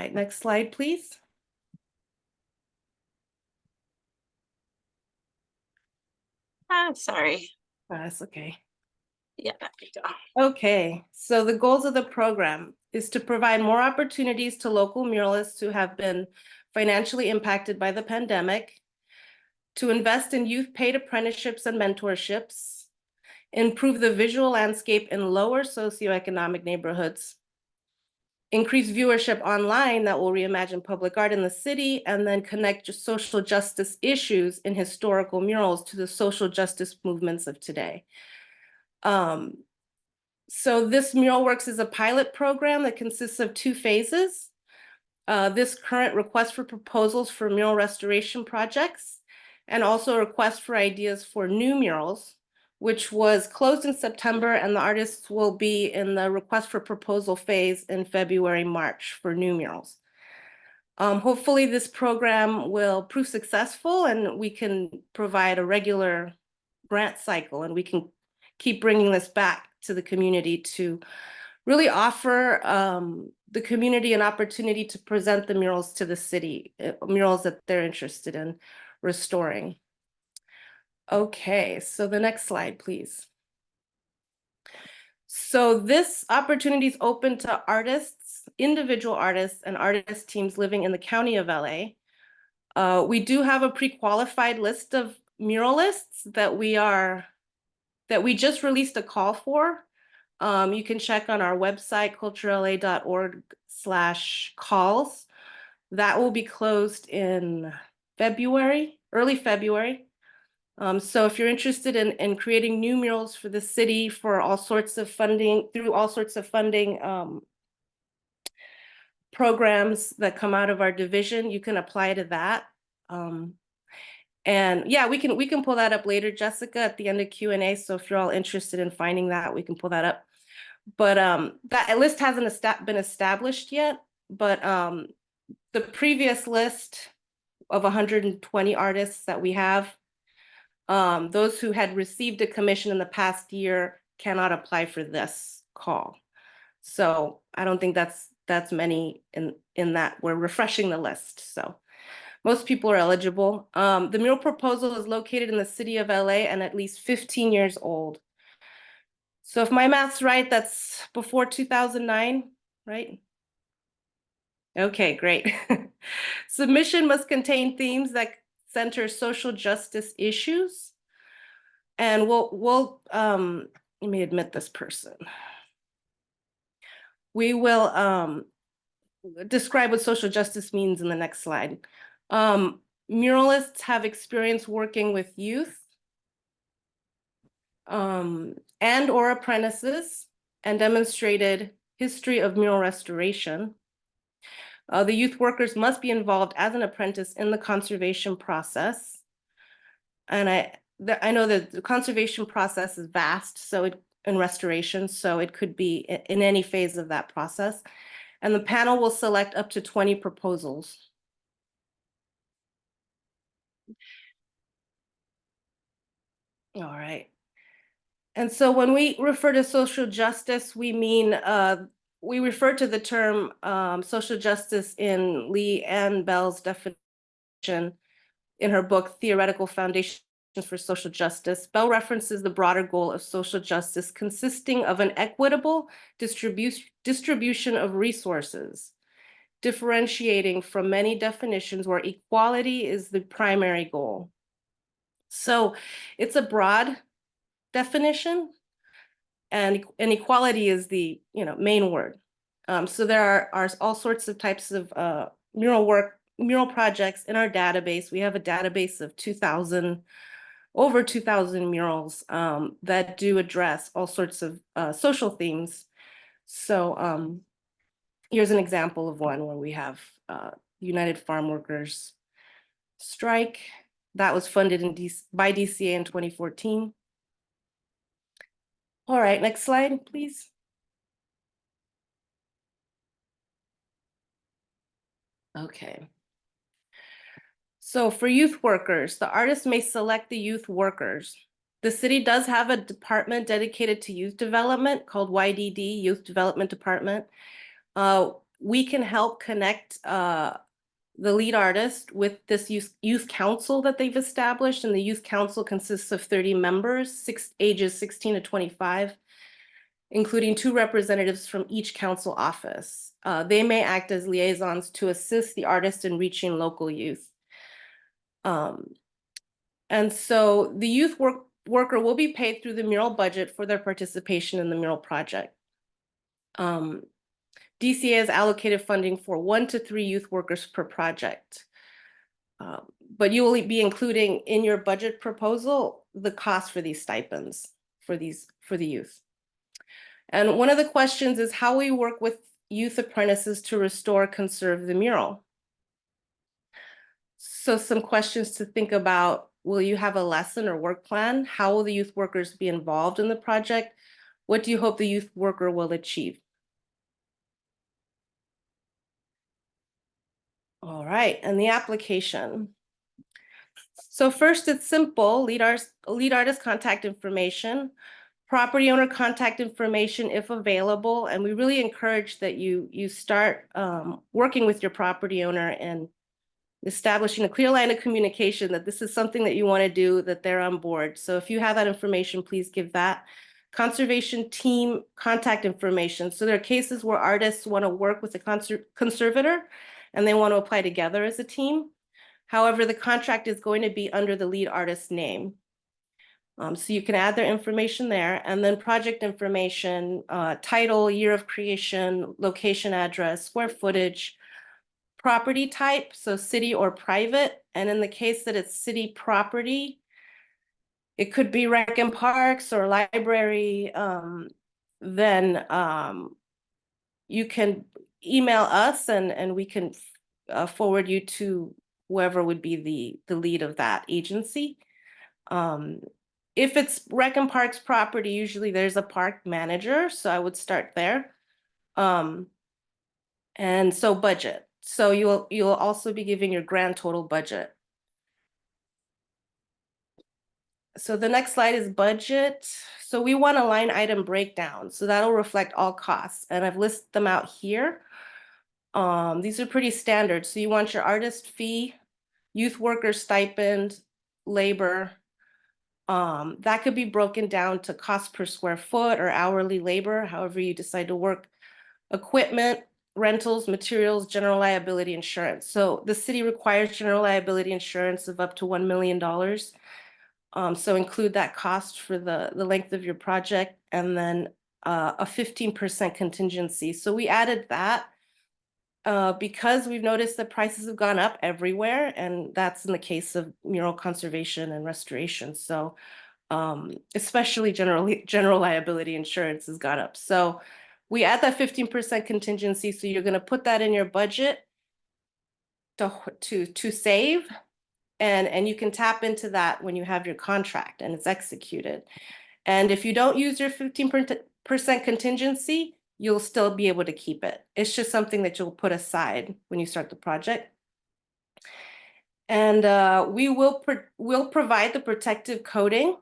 right, next slide, please. Sorry. That's okay. Yeah, there we go. Okay, so the goals of the program is to provide more opportunities to local muralists who have been financially impacted by the pandemic, to invest in youth paid apprenticeships and mentorships, improve the visual landscape in lower socioeconomic neighborhoods, increase viewership online that will reimagine public art in the city, and then connect social justice issues in historical murals to the social justice movements of today. So this Mural Works is a pilot program that consists of 2 phases. This current request for proposals for mural restoration projects, and also a request for ideas for new murals, which was closed in September, and the artists will be in the request for proposal phase in February, March for new murals. Hopefully this program will prove successful and we can provide a regular grant cycle, and we can keep bringing this back to the community to really offer the community an opportunity to present the murals to the city, murals that they're interested in restoring. Okay, so the next slide, please. So this opportunity is open to artists, individual artists, and artist teams living in the county of LA. We do have a pre-qualified list of muralists that we just released a call for. You can check on our website, culturala.org/calls. That will be closed in February, early February. So if you're interested in creating new murals for the city for all sorts of funding, through all sorts of funding programs that come out of our division, you can apply to that. And yeah, we can pull that up later, Jessica, at the end of Q&A. So if you're all interested in finding that, we can pull that up. But that list hasn't been established yet. But the previous list of 120 artists that we have, those who had received a commission in the past year cannot apply for this call. So I don't think that's many in that. We're refreshing the list. So most people are eligible. The mural proposal is located in the city of LA and at least 15 years old. So if my math's right, that's before 2009, right? Okay, great. Submission must contain themes that center social justice issues. And we'll let me admit this person. We will describe what social justice means in the next slide. Muralists have experience working with youth and or apprentices, and demonstrated history of mural restoration. The youth workers must be involved as an apprentice in the conservation process. And I know that the conservation process is vast, so in restoration, so it could be in any phase of that process. And the panel will select up to 20 proposals. All right. And so when we refer to social justice, we mean, we refer to the term social justice in Lee Ann Bell's definition in her book, Theoretical Foundations for Social Justice. Bell references the broader goal of social justice consisting of an equitable distribution of resources, differentiating from many definitions where equality is the primary goal. So it's a broad definition, and equality is the main word. So there are all sorts of types of mural projects in our database. We have a database of over 2,000 murals that do address all sorts of social themes. So here's an example of one where we have United Farm Workers strike that was funded by DCA in 2014. All right, next slide, please. Okay. So for youth workers, the artist may select the youth workers. The city does have a department dedicated to youth development called YDD, Youth Development Department. we can help connect the lead artist with this youth council that they've established, and the youth council consists of 30 members, ages 16 to 25, including 2 representatives from each council office. They may act as liaisons to assist the artist in reaching local youth. And so the youth worker will be paid through the mural budget for their participation in the mural project. DCA has allocated funding for 1 to 3 youth workers per project. But you will be including in your budget proposal the cost for these stipends for the youth. And one of the questions is how we work with youth apprentices to restore, conserve the mural. So some questions to think about: will you have a lesson or work plan? How will the youth workers be involved in the project? What do you hope the youth worker will achieve? All right, and the application. So first, it's simple: lead artist contact information, property owner contact information if available, and we really encourage that you start working with your property owner and establishing a clear line of communication that this is something that you want to do, that they're on board. So if you have that information, please give that. Conservation team contact information. So there are cases where artists want to work with a conservator and they want to apply together as a team. However, the contract is going to be under the lead artist's name. So you can add their information there, and then project information, title, year of creation, location, address, square footage, property type, so city or private. And in the case that it's city property, it could be rec and parks or library. Then you can email us and we can forward you to whoever would be the lead of that agency. If it's rec and parks property, usually there's a park manager, so I would start there. And so budget. So you'll also be giving your grand total budget. So the next slide is budget. So we want a line item breakdown. So that'll reflect all costs, and I've listed them out here. These are pretty standard. So you want your artist fee, youth worker stipend, labor. That could be broken down to cost per square foot or hourly labor, however you decide to work. Equipment, rentals, materials, general liability insurance. So the city requires general liability insurance of up to $1 million. So include that cost for the length of your project, and then a 15% contingency. So we added that because we've noticed that prices have gone up everywhere, and that's in the case of mural conservation and restoration. So especially general liability insurance has gone up. So we add that 15% contingency. So you're going to put that in your budget to save, and you can tap into that when you have your contract and it's executed. And if you don't use your 15% contingency, you'll still be able to keep it. It's just something that you'll put aside when you start the project. And we'll provide the protective coating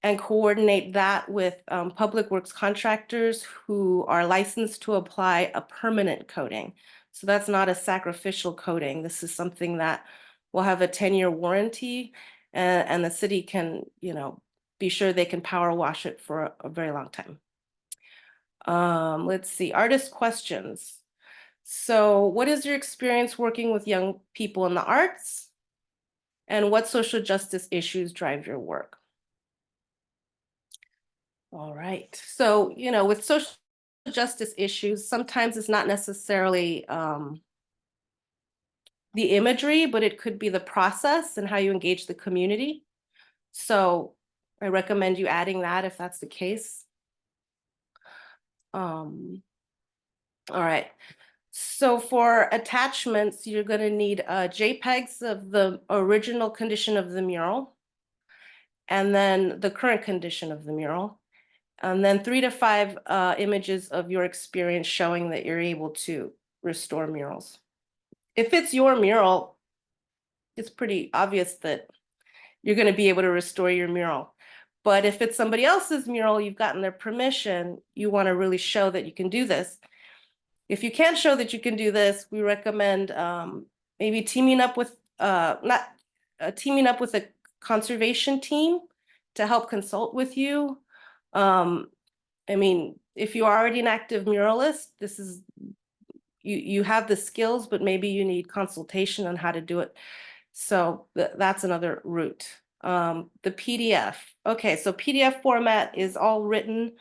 and coordinate that with public works contractors who are licensed to apply a permanent coating. So that's not a sacrificial coating. This is something that will have a 10-year warranty, and the city can, be sure they can power wash it for a very long time. Let's see, artist questions. So what is your experience working with young people in the arts? And what social justice issues drive your work? All right. So, with social justice issues, sometimes it's not necessarily the imagery, but it could be the process and how you engage the community. So I recommend you adding that if that's the case. All right. So for attachments, you're going to need JPEGs of the original condition of the mural, and then the current condition of the mural, and then 3 to 5 images of your experience showing that you're able to restore murals. If it's your mural, it's pretty obvious that you're going to be able to restore your mural. But if it's somebody else's mural, you've gotten their permission, you want to really show that you can do this. If you can't show that you can do this, we recommend maybe teaming up with teaming up with a conservation team to help consult with you. I mean, if you are already an active muralist, this is you have the skills, but maybe you need consultation on how to do it. So that's another route. The PDF. Okay, so PDF format is all written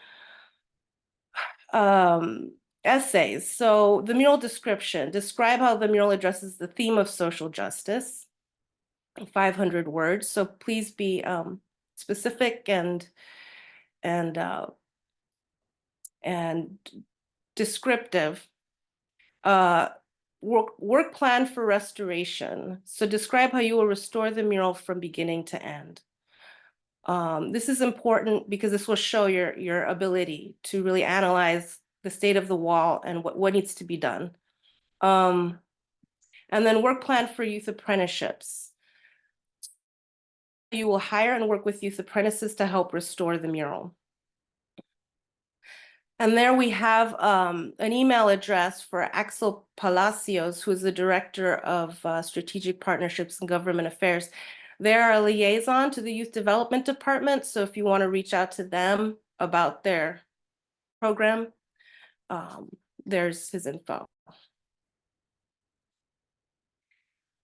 essays. So the mural description, describe how the mural addresses the theme of social justice, 500 words. So please be specific and descriptive. Work plan for restoration. So describe how you will restore the mural from beginning to end. This is important because this will show your ability to really analyze the state of the wall and what needs to be done. And then work plan for youth apprenticeships. You will hire and work with youth apprentices to help restore the mural. And there we have an email address for Axel Palacios, who is the Director of Strategic Partnerships and Government Affairs. They're a liaison to the Youth Development Department, so if you want to reach out to them about their program, there's his info.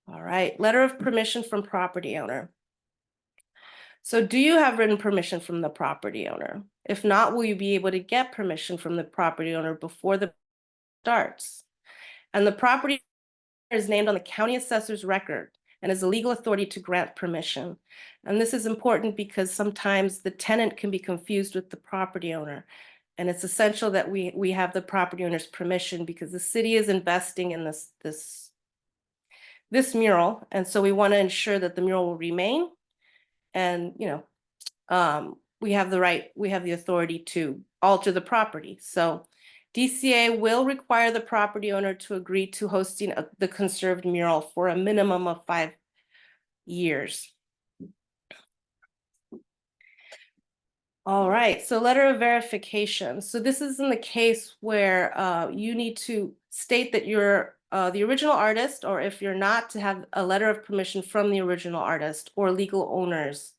All right, letter of permission from property owner. So do you have written permission from the property owner? If not, will you be able to get permission from the property owner before the starts? And the property is named on the county assessor's record and is a legal authority to grant permission. And this is important because sometimes the tenant can be confused with the property owner. And it's essential that we have the property owner's permission because the city is investing in this mural. And so we want to ensure that the mural will remain. And, we have the authority to alter the property. So DCA will require the property owner to agree to hosting the conserved mural for a minimum of 5 years. All right, so letter of verification. So this is in the case where you need to state that you're the original artist, or if you're not, to have a letter of permission from the original artist or legal owners.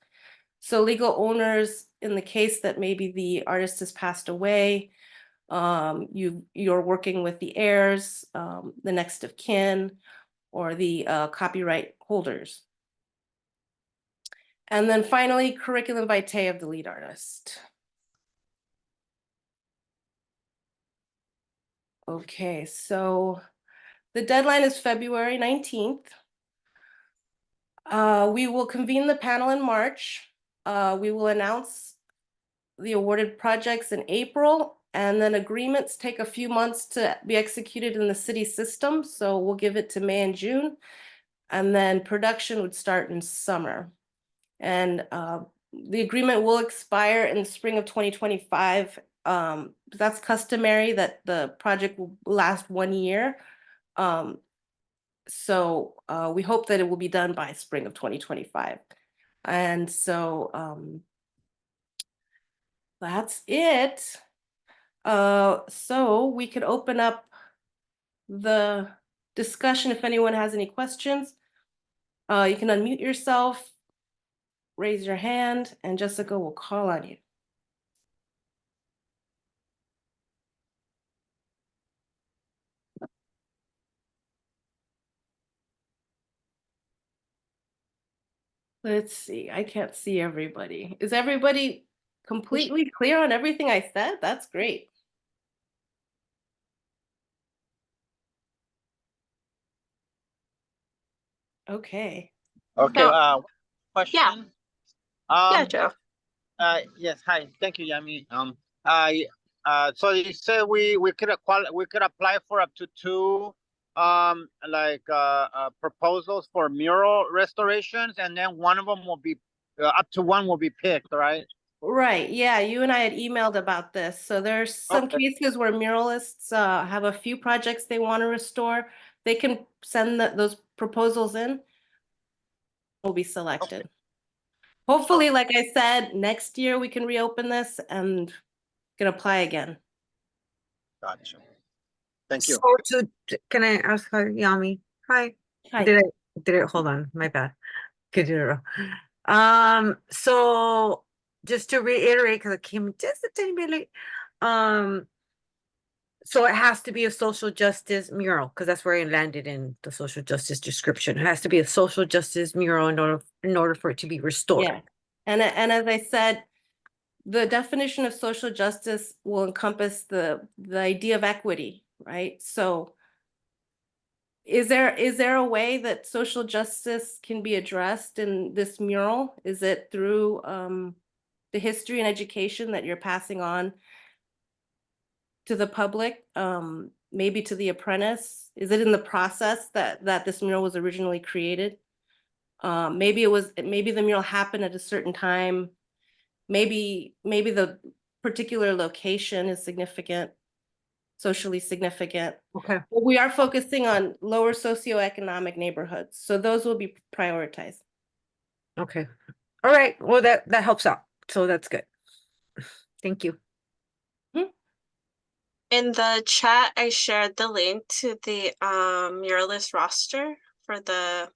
So legal owners, in the case that maybe the artist has passed away, you're working with the heirs, the next of kin, or the copyright holders. And then finally, curriculum vitae of the lead artist. Okay, so the deadline is February 19th. We will convene the panel in March. We will announce the awarded projects in April, and then agreements take a few months to be executed in the city system. So we'll give it to May and June, and then production would start in summer. And the agreement will expire in the spring of 2025. That's customary that the project will last 1 year. So we hope that it will be done by spring of 2025. And so that's it. So we could open up the discussion if anyone has any questions. You can unmute yourself, raise your hand, and Jessica will call on you. Let's see, I can't see everybody. Is everybody completely clear on everything I said? That's great. Okay. Okay, No. question. Yeah, Joe. Yes, hi, thank you, Yami. So you said we could apply for up to 2 proposals for mural restorations, and then one of them will be up to 1 will be picked, right? Right, yeah, you and I had emailed about this. So there's some cases where muralists have a few projects they want to restore. They can send those proposals in. Will be selected. Hopefully, like I said, next year we can reopen this and can apply again. Gotcha. Thank you. So can I ask her, Yami? Hi. Hi. Did it, hold on, my bad. Could do it. So just to reiterate, because I came just a tiny bit late. So it has to be a social justice mural, because that's where I landed in the social justice description. It has to be a social justice mural in order for it to be restored. Yeah. And as I said, the definition of social justice will encompass the idea of equity, right? So is there a way that social justice can be addressed in this mural? Is it through the history and education that you're passing on to the public, maybe to the apprentice? Is it in the process that this mural was originally created? Maybe the mural happened at a certain time. Maybe the particular location is significant, socially significant. Okay. But we are focusing on lower socioeconomic neighborhoods, so those will be prioritized. Okay. All right. Well, that helps out. So that's good. Thank you. In the chat, I shared the link to the muralist roster for the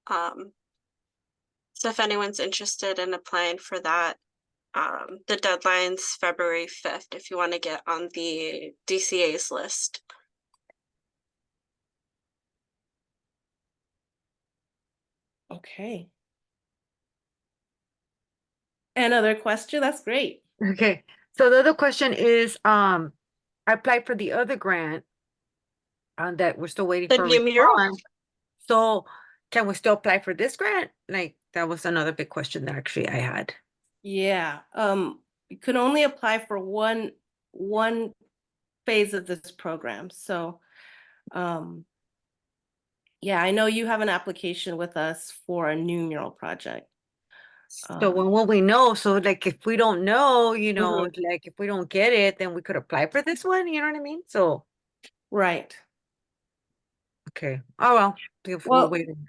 so if anyone's interested in applying for that, the deadline's February 5th if you want to get on the DCA's list. Okay. Another question? That's great. Okay. So the other question is, I applied for the other grant that we're still waiting The for a new mural? response. So can we still apply for this grant? Like, that was another big question that actually I had. Yeah. You can only apply for one phase of this program. So yeah, I know you have an application with us for a new mural project. So when will we know? So like, if we don't know, Mhm. like if we don't get it, then we could apply for this one, you know what I mean? So, Right. okay. Oh, well, if we're Well, waiting.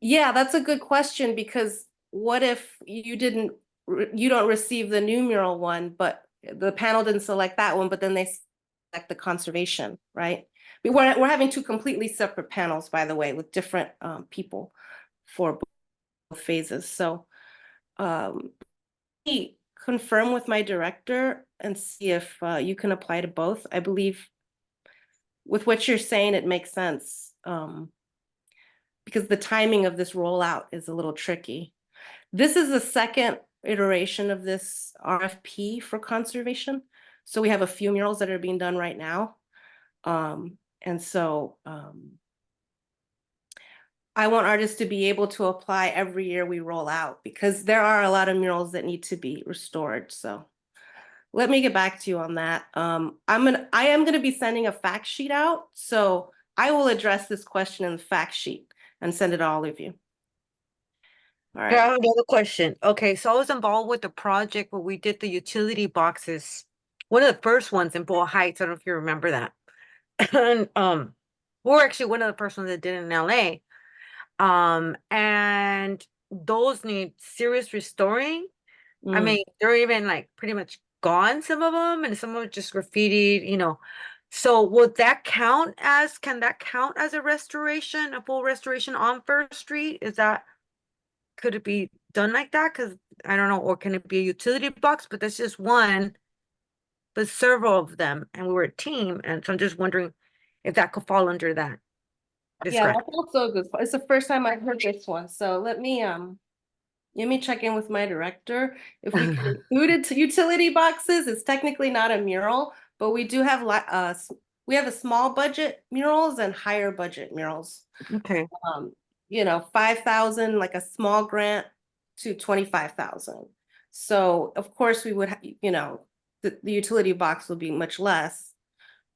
yeah, that's a good question, because what if you don't receive the new mural one, but the panel didn't select that one, but then they select the conservation, right? We're having two completely separate panels, by the way, with different people for both phases. So confirm with my director and see if you can apply to both. I believe with what you're saying, it makes sense. Because the timing of this rollout is a little tricky. This is the second iteration of this RFP for conservation. So we have a few murals that are being done right now. And so I want artists to be able to apply every year we roll out, because there are a lot of murals that need to be restored. So let me get back to you on that. I am gonna be sending a fact sheet out. So I will address this question in the fact sheet and send it to all of you. All Okay, I right. have another question. Okay, so I was involved with the project where we did the utility boxes. One of the first ones in Boyle Heights. I don't know if you remember that. And we're actually one of the first ones that did it in LA. And those need serious restoring. I Mm. mean, they're even like pretty much gone, some of them, and some of them just graffitied. So would that count as, can that count as a restoration, a full restoration on First Street? Could it be done like that? Because I don't know, or can it be a utility box? But that's just one, but several of them, and we were a team, and so I'm just wondering if that could fall under that. This Yeah, grant. that's also a good. It's the first time I've heard this one. So let me check in with my director. If we can include it to utility boxes, it's technically not a mural, but we do have we have a small budget murals and higher budget murals. Okay. 5,000, like a small grant, to 25,000. So of course we would, the utility box will be much less.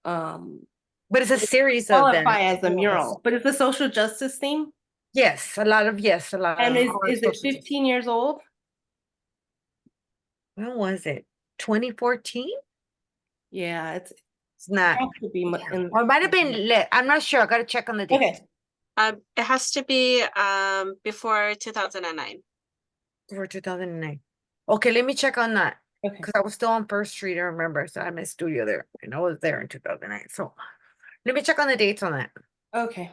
But it's a series of them. Qualify as a mural, but it's a social justice theme. Yes, a lot of And our is it social justice. 15 years old? When was it? 2014? Yeah, it's It's not. has to be in. Or it might have been lit. I'm not sure. I gotta check on the date. Okay. It has to be before 2009. For 2009. Okay, let me check on that. Okay. because I was still on First Street, I remember, so I had my studio there, and I was there in 2009, so let me check on the dates on that. Okay.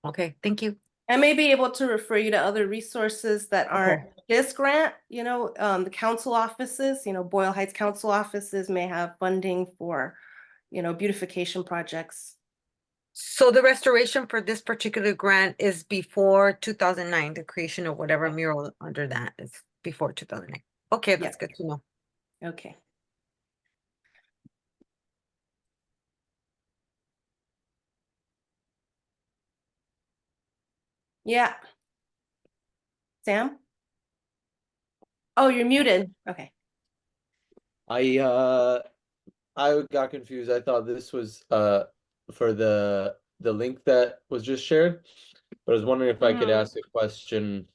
Okay, thank you. I may be able to refer you to other resources that aren't this grant, the council offices, Boyle Heights council offices may have funding for, beautification projects. So the restoration for this particular grant is before 2009, the creation of whatever mural under that is before 2009. Okay, that's good to know. Okay. Yeah. Sam? Oh, you're muted. Okay. I got confused. I thought this was for the link that was just shared. But I was wondering if I could ask a question,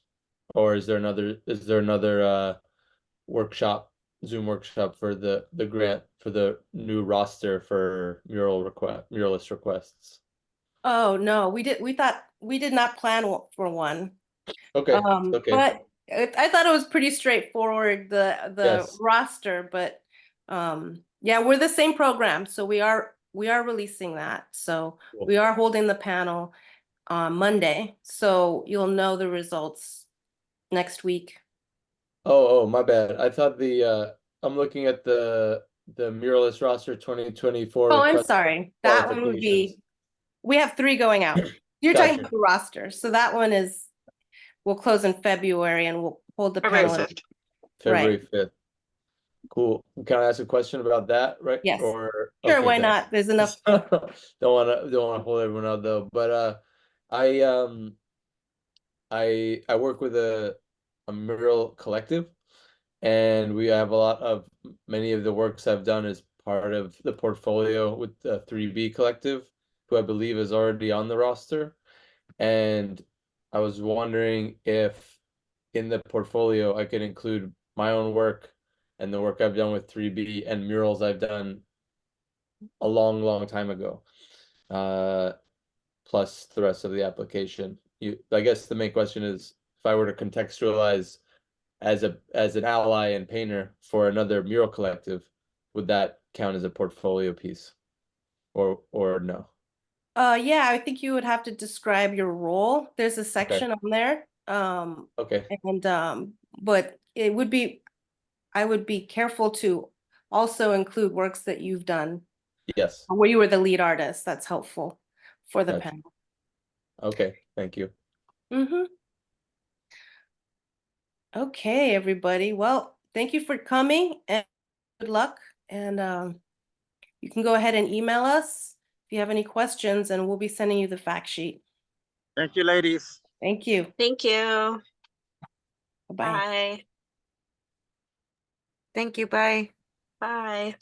or is there another workshop, Zoom workshop for the grant for the new roster for muralist requests? Oh, no, we did not plan for one. Okay, okay. But I thought it was pretty straightforward, the Yes. roster, but yeah, we're the same program, so we are releasing that. So Cool. we are holding the panel on Monday, so you'll know the results next week. Oh, my bad. I thought I'm looking at the muralist roster 2024 Oh, I'm request sorry. That one would qualifications. be, we have 3 going out. You're talking Gotcha. about the roster, so that one we'll close in February and we'll hold the February panel. 5th. February 5th. Cool. Can I ask a question about that, right? Yes. Or Sure, okay, why thanks. not? There's enough. Don't wanna hold everyone out though. But I I work with a mural collective, and we have many of the works I've done as part of the portfolio with the 3B collective, who I believe is already on the roster. And I was wondering if in the portfolio I could include my own work and the work I've done with 3B and murals I've done a long time ago, plus the rest of the application. I guess the main question is, if I were to contextualize as an ally and painter for another mural collective, would that count as a portfolio piece, or no? Yeah, I think you would have to describe your role. There's a section on there. Okay. And but I would be careful to also include works that you've done Yes. where you were the lead artist. That's helpful for the Gotcha. panel. Okay. Thank you. Okay, everybody. Well, thank you for coming and good luck. And you can go ahead and email us if you have any questions, and we'll be sending you the fact sheet. Thank you, ladies. Thank you. Thank you. Bye-bye. Bye. Thank you, bye. Bye.